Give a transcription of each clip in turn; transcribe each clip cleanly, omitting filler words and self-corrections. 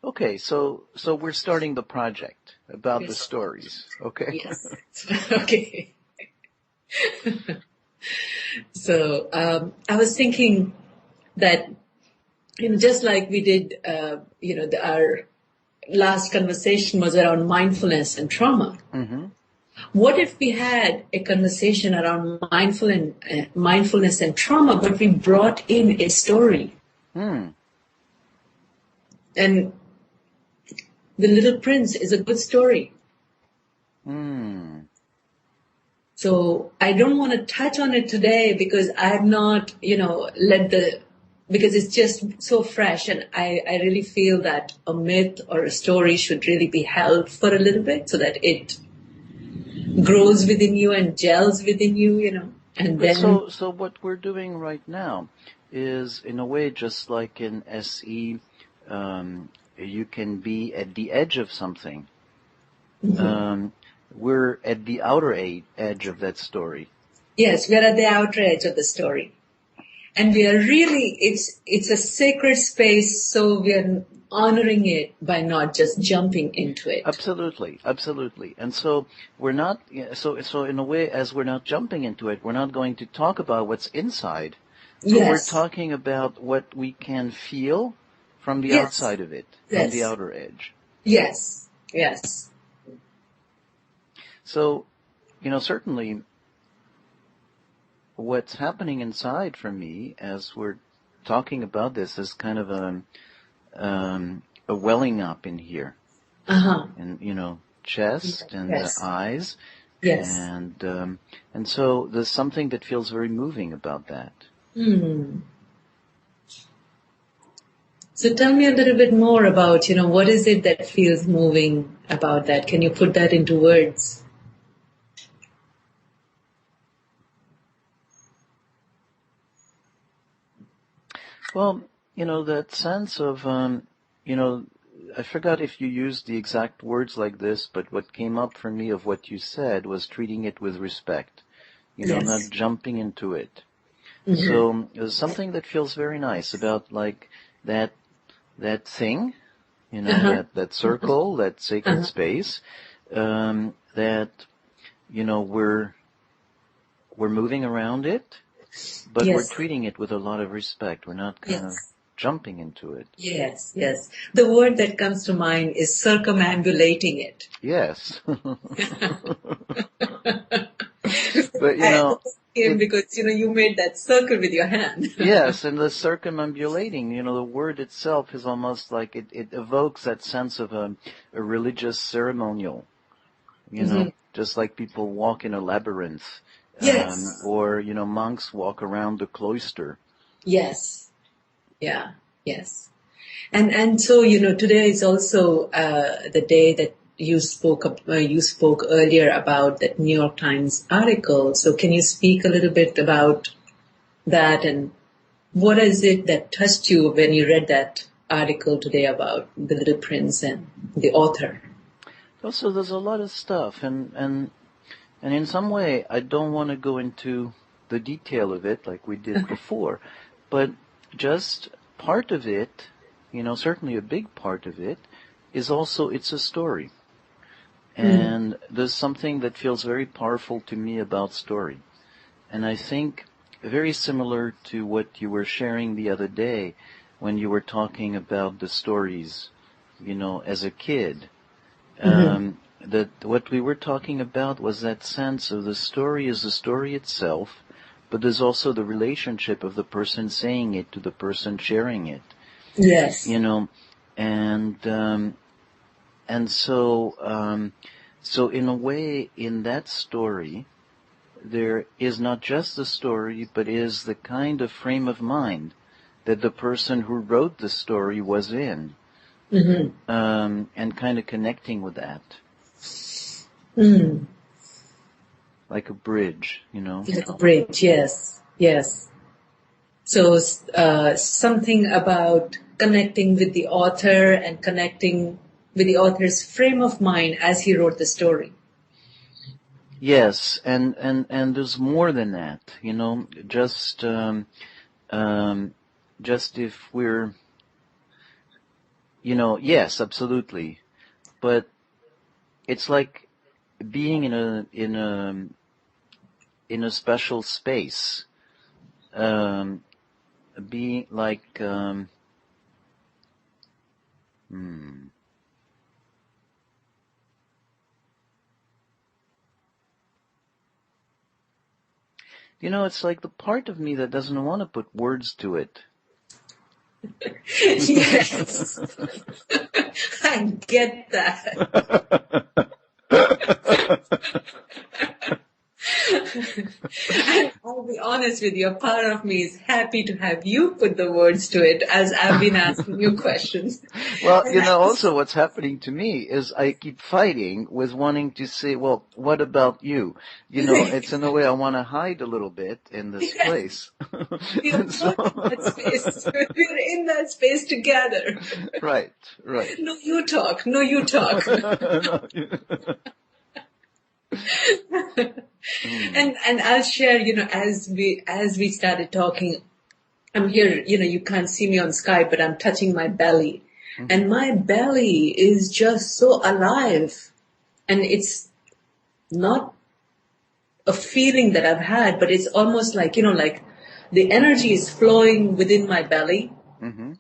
Okay, so we're starting the project about the Yes. stories. Okay. Yes. Okay. So I was thinking that, just like we did, our last conversation was around mindfulness and trauma. Mm-hmm. What if we had a conversation around mindfulness and trauma, but we brought in a story? Hmm. And The Little Prince is a good story. Hmm. So I don't want to touch on it today because I have not, because it's just so fresh, and I really feel that a myth or a story should really be held for a little bit so that it grows within you and gels within you, and But then, so what we're doing right now is, in a way, just like in SE, you can be at the edge of something. Um, we're at the outer edge of that story. yes, we're at the outer edge of the story. And we are really, it's a sacred space, so we are honoring it by not just jumping into it. Absolutely, absolutely. And so we're not, yeah, so in a way, as we're not jumping into it, we're not going to talk about what's inside, but we're Yes, talking about what we can feel from the yes, outside of it, from the yes, outer edge. yes, yes. So, certainly what's happening inside for me as we're talking about this is kind of a welling up in here, Uh-huh. and chest and the Yes, eyes, yes. and so there's something that feels very moving about that. Hmm. So tell me a little bit more about, what is it that feels moving about that? Can you put that into words? Well, that sense of I forgot if you used the exact words like this, but what came up for me of what you said was treating it with respect, not Yes. jumping into it. Mm-hmm. So there's something that feels very nice about like that thing, Uh-huh. that circle, that sacred Uh-huh. space, that we're moving around it, but we're Yes. treating it with a lot of respect. We're not kind of Yes. jumping into it. Yes. Yes. The word that comes to mind is circumambulating it. Yes. But I came it because you made that circle with your hand. yes, and the circumambulating, the word itself is almost like it evokes that sense of a religious ceremonial, Hmm. just like people walk in a labyrinth, Yes. or monks walk around the cloister. Yes. Yeah. Yes. And so today is also the day that you spoke earlier about that New York Times article. So can you speak a little bit about that, and what is it that touched you when you read that article today about the Little Prince and the author? Also, there's a lot of stuff, and in some way, I don't want to go into the detail of it like we did before, but just part of it, certainly a big part of it, is also it's a story. Mm. And there's something that feels very powerful to me about story. And I think very similar to what you were sharing the other day when you were talking about the stories, as a kid. Mm-hmm. That what we were talking about was that sense of the story is the story itself, but there's also the relationship of the person saying it to the person sharing it, you Yes. know, and so in a way, in that story, there is not just the story, but is the kind of frame of mind that the person who wrote the story was in, Mm-hmm. and kind of connecting with that, Mm. like a bridge. Like a bridge. Yes. Yes. So something about connecting with the author and connecting with the author's frame of mind as he wrote the story. Yes, and there's more than that. Um, just if we're yes, absolutely. But it's like being in a special space. Um, being like, hmm. It's like the part of me that doesn't want to put words to it. Yes, I get that. And I'll be honest with you, a part of me is happy to have you put the words to it as I've been asking you questions. Well, And also what's happening to me is I keep fighting with wanting to say, well, what about you? It's in a way I want to hide a little bit in this yes, place. we are And so, both in that space. We're in that space together. right, right. No, you talk. No, you talk. No, And I'll share, as we started talking, I'm here, you can't see me on Skype, but I'm touching my belly. And my belly is just so alive. And it's not a feeling that I've had, but it's almost like, like the energy is flowing within my belly mm-hmm.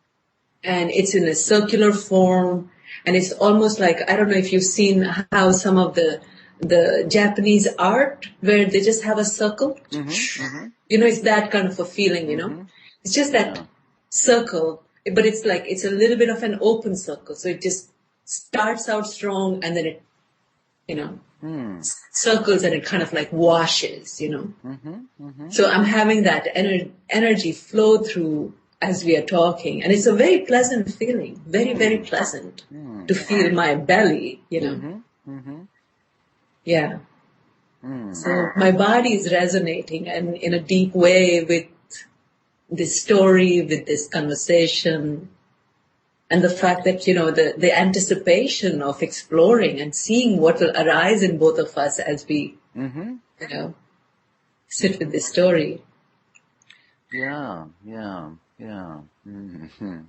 and it's in a circular form. And it's almost like, I don't know if you've seen how some of the Japanese art where they just have a circle. Mm-hmm. Mm-hmm. It's that kind of a feeling, Mm-hmm. It's just Yeah. that circle, but it's like, it's a little bit of an open circle. So it just starts out strong and then it, circles and it kind of like washes, Mm-hmm. Mm-hmm. So I'm having that energy flow through as we are talking. And it's a very pleasant feeling, very, very pleasant to feel my belly, Mm-hmm. Mm-hmm. Yeah. So my body is resonating and in a deep way with this story, with this conversation, and the fact that, the anticipation of exploring and seeing what will arise in both of us as we, Mm-hmm. sit with this story. Yeah, yeah, yeah. Mm-hmm.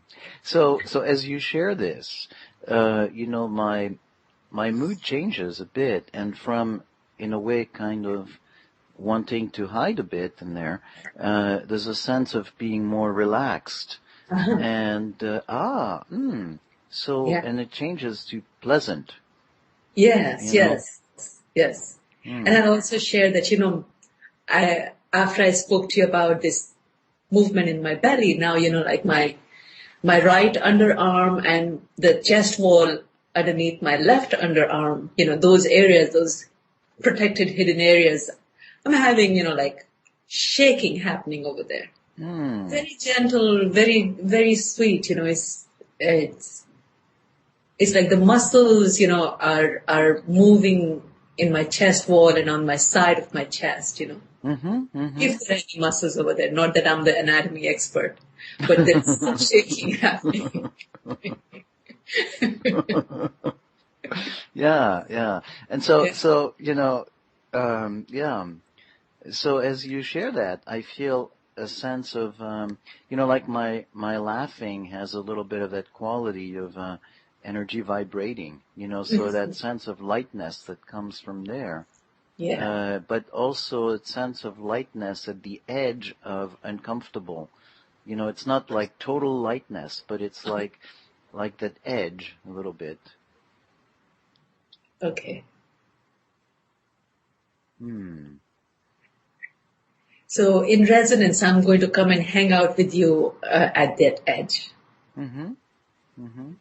So as you share this, my mood changes a bit, and from, in a way, kind of wanting to hide a bit in there, there's a sense of being more relaxed, and so, Yeah. and it changes to pleasant. Yes, You know. yes, yes. And I also share that, after I spoke to you about this movement in my belly, now, like my right underarm and the chest wall underneath my left underarm, those areas, those protected hidden areas, I'm having, like shaking happening over there. Very gentle, very, very sweet, it's like the muscles, are moving in my chest wall and on my side of my chest, Mm-hmm. Mm-hmm. If there are any muscles over there, not that I'm the anatomy expert, but there's some shaking happening. Yeah, yeah. And so, Yeah. yeah. So as you share that, I feel a sense of, like my laughing has a little bit of that quality of energy vibrating, so that sense of lightness that comes from there. Yeah. But also a sense of lightness at the edge of uncomfortable. It's not like total lightness, but it's like that edge a little bit. Okay. So in resonance, I'm going to come and hang out with you at that edge. Mm-hmm. Mm-hmm.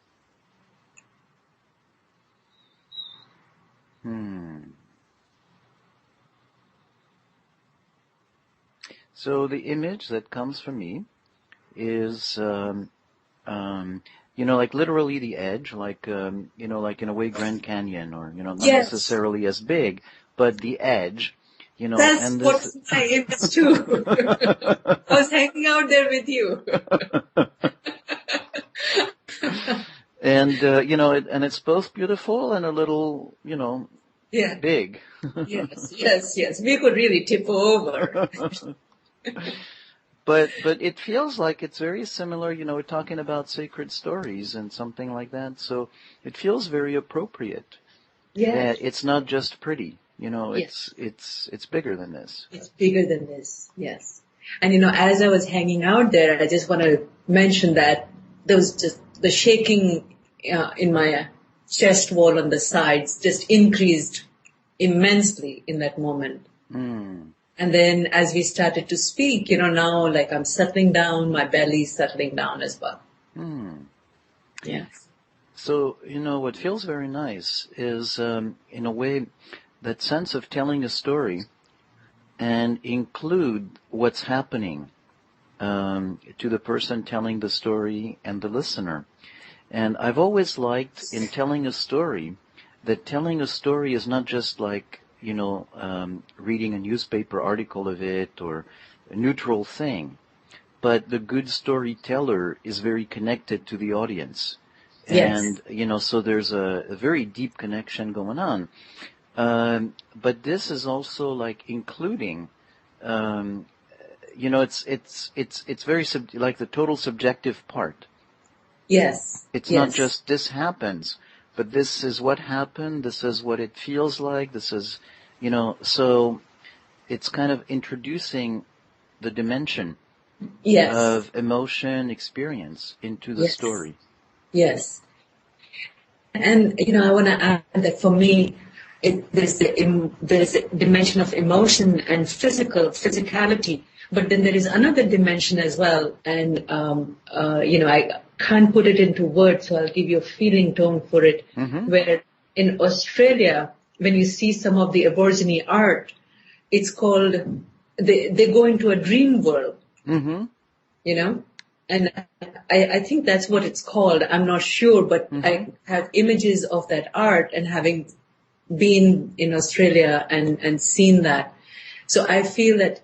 So the image that comes from me is, like literally the edge, like, like in a way Grand Canyon, or, not Yes. necessarily as big, but the edge, That's and what's my image too. I was hanging out there with you. and, and it's both beautiful and a little, Yeah. big. Yes. We could really tip over. But it feels like it's very similar. We're talking about sacred stories and something like that. So it feels very appropriate Yes. that it's not just pretty. Yes. It's bigger than this. It's bigger than this. Yes. And as I was hanging out there, I just want to mention that there was just the shaking in my chest wall on the sides just increased immensely in that moment. Mm. And then as we started to speak, now like I'm settling down, my belly's settling down as well. Mm. Yes. So, what feels very nice is, in a way, that sense of telling a story and include what's happening to the person telling the story and the listener. And I've always liked in telling a story that telling a story is not just like, reading a newspaper article of it or a neutral thing, but the good storyteller is very connected to the audience. Yes. And, so there's a very deep connection going on. But this is also like including, it's very like the total subjective part. Yes. It's not Yes. just this happens, but this is what happened. This is what it feels like. This is, so it's kind of introducing the dimension Yes. of emotion experience into the Yes. story. Yes. And, I want to add that for me, there's a dimension of emotion and physicality, but then there is another dimension as well. And, I can't put it into words, so I'll give you a feeling tone for it, where in Australia, when you see some of the Aborigine art, it's called, they go into a dream world, and I think that's what it's called. I'm not sure, but I have images of that art and having been in Australia and seen that. So I feel that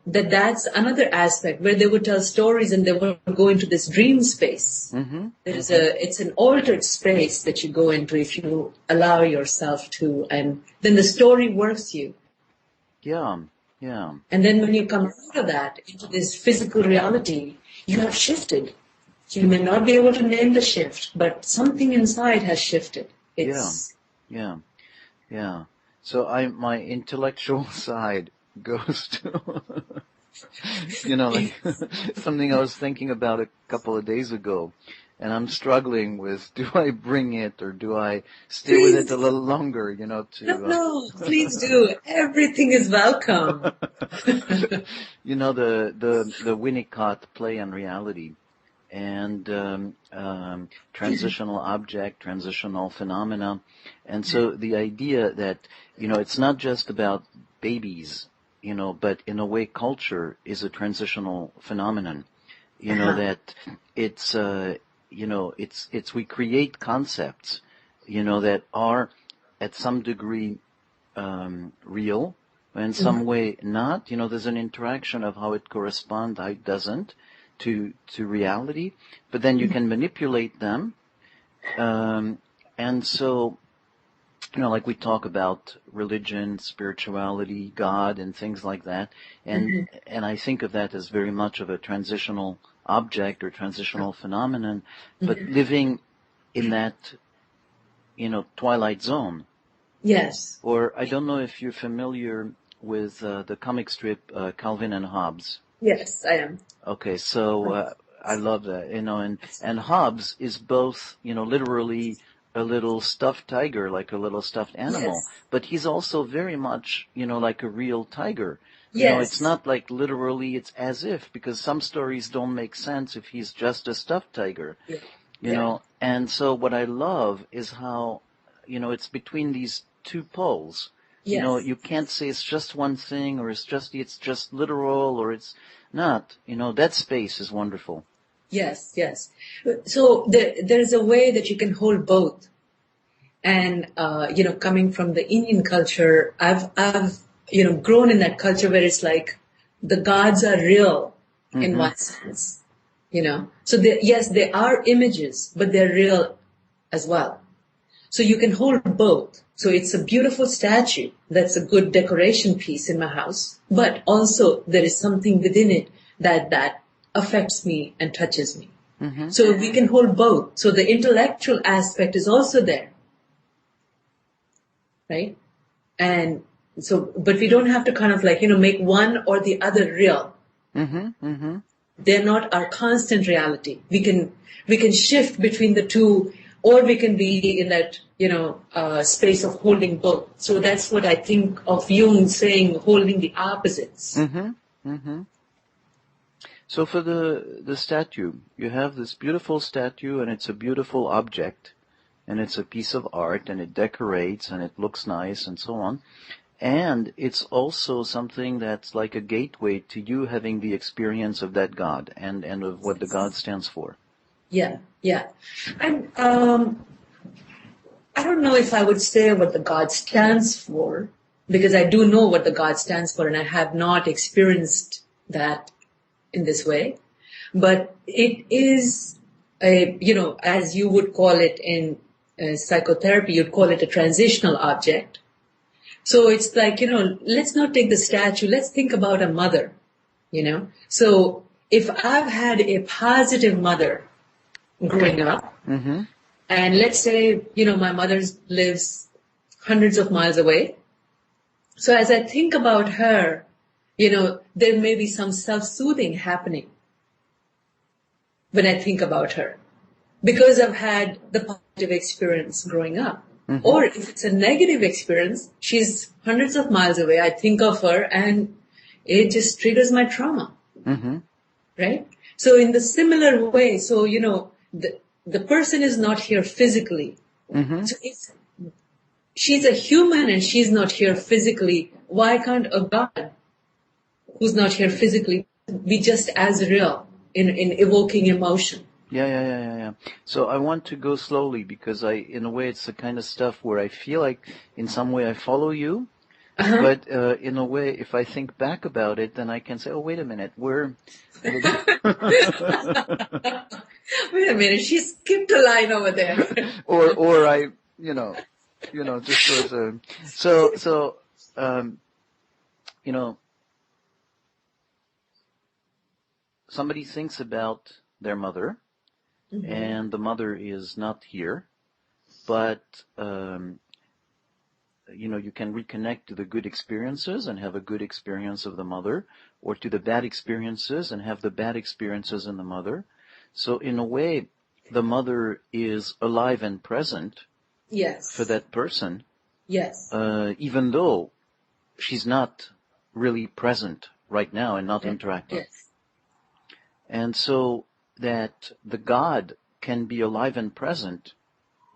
that's another aspect where they would tell stories and they would go into this dream space. It's an altered space that you go into if you allow yourself to, and then the story works you. Yeah, yeah. And then when you come out of that into this physical reality, you have shifted. You may not be able to name the shift, but something inside has shifted. Yeah. So my intellectual side goes to, like something I was thinking about a couple of days ago, and I'm struggling with, do I bring it or do I stay with it a little longer, No, please do. Everything is welcome. the Winnicott play on reality and transitional object, transitional phenomena. And so the idea that, it's not just about babies, but in a way culture is a transitional phenomenon. That it's, we create concepts, that are at some degree real, in some way not. There's an interaction of how it corresponds, how it doesn't to reality, but then you can manipulate them. And so, like we talk about religion, spirituality, God, and things like that. And I think of that as very much of a transitional object or transitional phenomenon, but living in that, twilight zone. Yes. Or I don't know if you're familiar with the comic strip Calvin and Hobbes. Yes, I am. Okay, so I love that, and Hobbes is both, literally a little stuffed tiger, like a little stuffed animal, Yes. but he's also very much, like a real tiger. Yes. It's not like literally, it's as if, because some stories don't make sense if he's just a stuffed tiger, and so what I love is how, it's between these two poles. Yes. You can't say it's just one thing, or it's just literal, or it's not. That space is wonderful. Yes, yes. So there is a way that you can hold both. And, coming from the Indian culture, I've grown in that culture where it's like the gods are real in one sense, So yes, they are images, but they're real as well. So you can hold both. So it's a beautiful statue. That's a good decoration piece in my house. But also there is something within it that affects me and touches me. Mm-hmm. So we can hold both. So the intellectual aspect is also there, right? And so, but we don't have to kind of like, make one or the other real. Mm-hmm. Mm-hmm. They're not our constant reality. We can shift between the two, or we can be in that, space of holding both. So that's what I think of Jung saying, holding the opposites. Mm-hmm. Mm-hmm. So for the statue, you have this beautiful statue, and it's a beautiful object, and it's a piece of art, and it decorates, and it looks nice, and so on. And it's also something that's like a gateway to you having the experience of that God and of what the God stands for. Yeah, yeah. And I don't know if I would say what the God stands for, because I do know what the God stands for, and I have not experienced that in this way. But it is as you would call it in psychotherapy, you'd call it a transitional object. So it's like, let's not take the statue. Let's think about a mother, So if I've had a positive mother growing up, Mm-hmm. and let's say, my mother lives hundreds of miles away. So as I think about her, there may be some self-soothing happening when I think about her, because I've had the positive experience growing up. Mm-hmm. Or if it's a negative experience, she's hundreds of miles away, I think of her and it just triggers my trauma. Mm-hmm. Right? So in the similar way, so, the person is not here physically. Mm-hmm. So she's a human and she's not here physically. Why can't a God who's not here physically be just as real in evoking emotion? Yeah. So I want to go slowly because in a way, it's the kind of stuff where I feel like in some way I follow you. Uh-huh. But in a way, if I think back about it, then I can say, oh, wait a minute, we're... Wait a minute, she skipped a line over there. or I, just was a... So, somebody thinks about their mother, mm-hmm. and the mother is not here, but... you can reconnect to the good experiences and have a good experience of the mother, or to the bad experiences and have the bad experiences in the mother. So in a way, the mother is alive and present. Yes. For that person. Yes. Even though she's not really present right now and not interacting. Yes. And so that the God can be alive and present,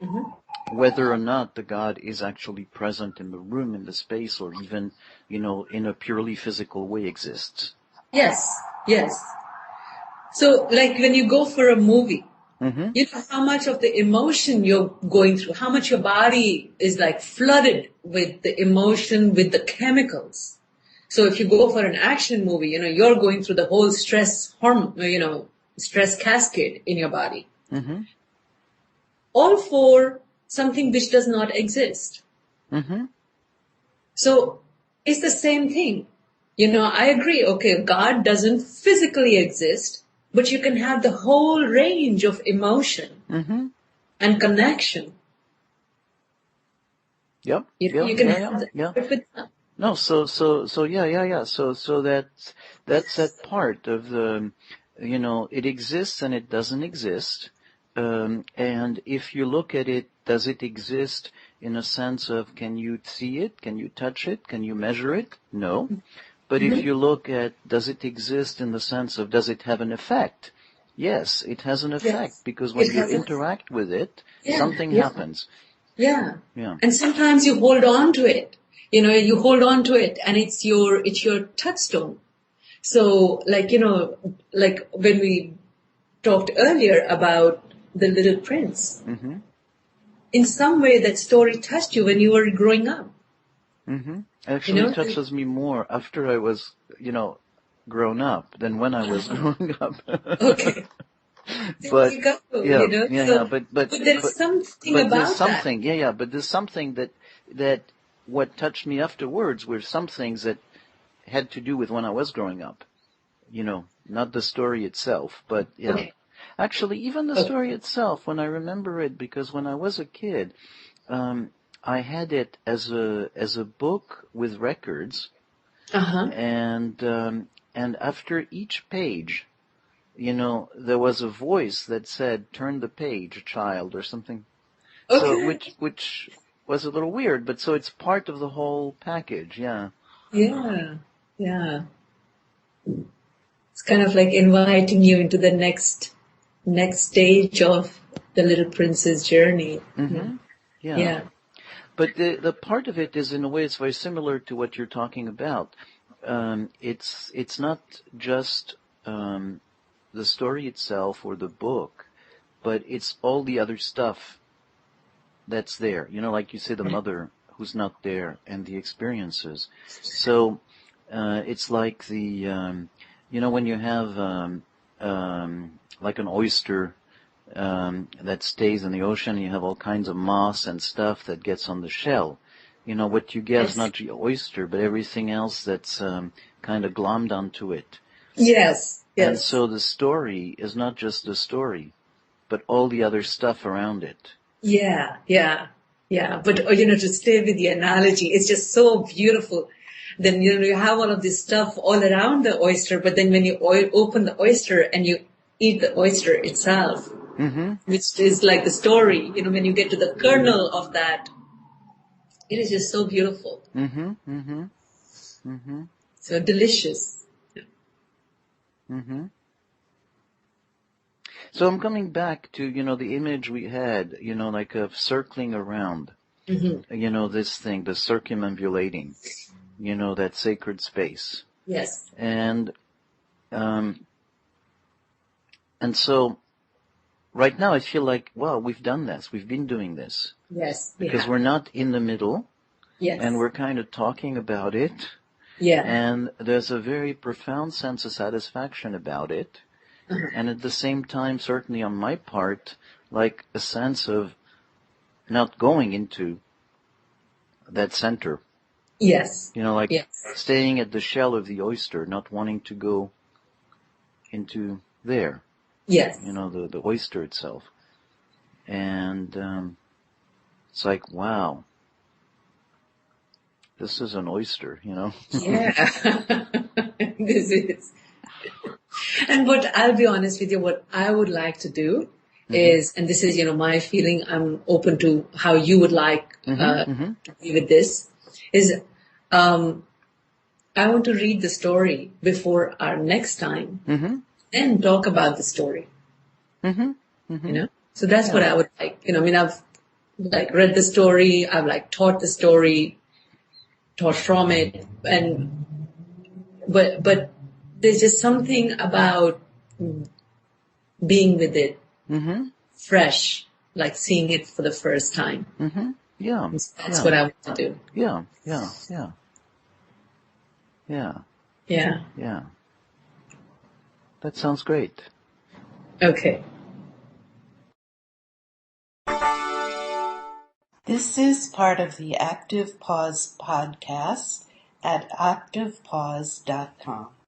mm-hmm. whether or not the God is actually present in the room, in the space, or even, in a purely physical way exists. Yes. So, like when you go for a movie, mm-hmm. you know how much of the emotion you're going through, how much your body is like flooded with the emotion, with the chemicals. So if you go for an action movie, you're going through the whole stress hormone, stress cascade in your body. Mm-hmm. All for something which does not exist. Mm-hmm. So it's the same thing. I agree. Okay, God doesn't physically exist, but you can have the whole range of emotion mm-hmm. and connection. Yep. You can have that. No, so yeah. So that's that part of the, it exists and it doesn't exist. And if you look at it, does it exist in a sense of, can you see it? Can you touch it? Can you measure it? No. But mm-hmm. if you look at, does it exist in the sense of, does it have an effect? Yes, it has an effect, because when you interact with it, something happens. Yeah. And sometimes you hold on to it. You hold on to it and it's your touchstone. So like when we talked earlier about The Little Prince. Mm-hmm. In some way, that story touched you when you were growing up. Mm-hmm. Actually, it touches me more after I was, grown up than when I was growing up. Okay. But you go, but there's something but about there's something, that. But there's something that what touched me afterwards were some things that had to do with when I was growing up. not the story itself, but yeah. Okay. Actually, even the Okay. story itself, when I remember it, because when I was a kid, I had it as a book with records, Uh-huh. and after each page, there was a voice that said, "Turn the page, child," or something. So, Okay. which was a little weird, but so it's part of the whole package, yeah. Yeah. Yeah. It's kind of like inviting you into the next stage of the little prince's journey. Yeah. Mm-hmm. Yeah. Yeah. But the part of it is, in a way, it's very similar to what you're talking about. It's not just the story itself or the book, but it's all the other stuff that's there. Like you say, the mother who's not there and the experiences. So it's like when you have like an oyster that stays in the ocean, you have all kinds of moss and stuff that gets on the shell. What you get is Yes. not the oyster, but everything else that's kind of glommed onto it. Yes. And Yes. so the story is not just the story, but all the other stuff around it. Yeah. Yeah. Yeah. But, to stay with the analogy, it's just so beautiful. Then, you have all of this stuff all around the oyster, but then when you open the oyster and you eat the oyster itself, Mm-hmm. which is like the story, when you get to the kernel of that, it is just so beautiful. Mm-hmm. Mm-hmm. Mm-hmm. So delicious. Mm-hmm. So I'm coming back to, the image we had, like of circling around, Mm-hmm. this thing, the circumambulating, that sacred space. Yes. And, um, and so right now I feel like, well, we've done this. We've been doing this Yes. We because have. we're not in the middle and Yes. we're kind of talking about it. Yeah. And there's a very profound sense of satisfaction about it. Uh-huh. And at the same time, certainly on my part, like a sense of not going into that center. Yes. Like Yes. staying at the shell of the oyster, not wanting to go into there, Yes. the oyster itself. And it's like, wow, this is an oyster, Yeah. This is. And I'll be honest with you, what I would like to do Mm-hmm. is, and this is, my feeling, I'm open to how you would like Mm-hmm. Mm-hmm. to be with this, is I want to read the story before our next time Mm-hmm. and talk about the story, Mm-hmm. Mm-hmm. So that's what I would like. I've like read the story, I've like taught the story, taught from it, but there's just something about being with it Mm-hmm. fresh, like seeing it for the first time. Mm-hmm. Yeah. That's what I want to do. Yeah. Yeah. Yeah. Yeah. Yeah. Yeah. That sounds great. Okay. This is part of the Active Pause podcast at activepause.com.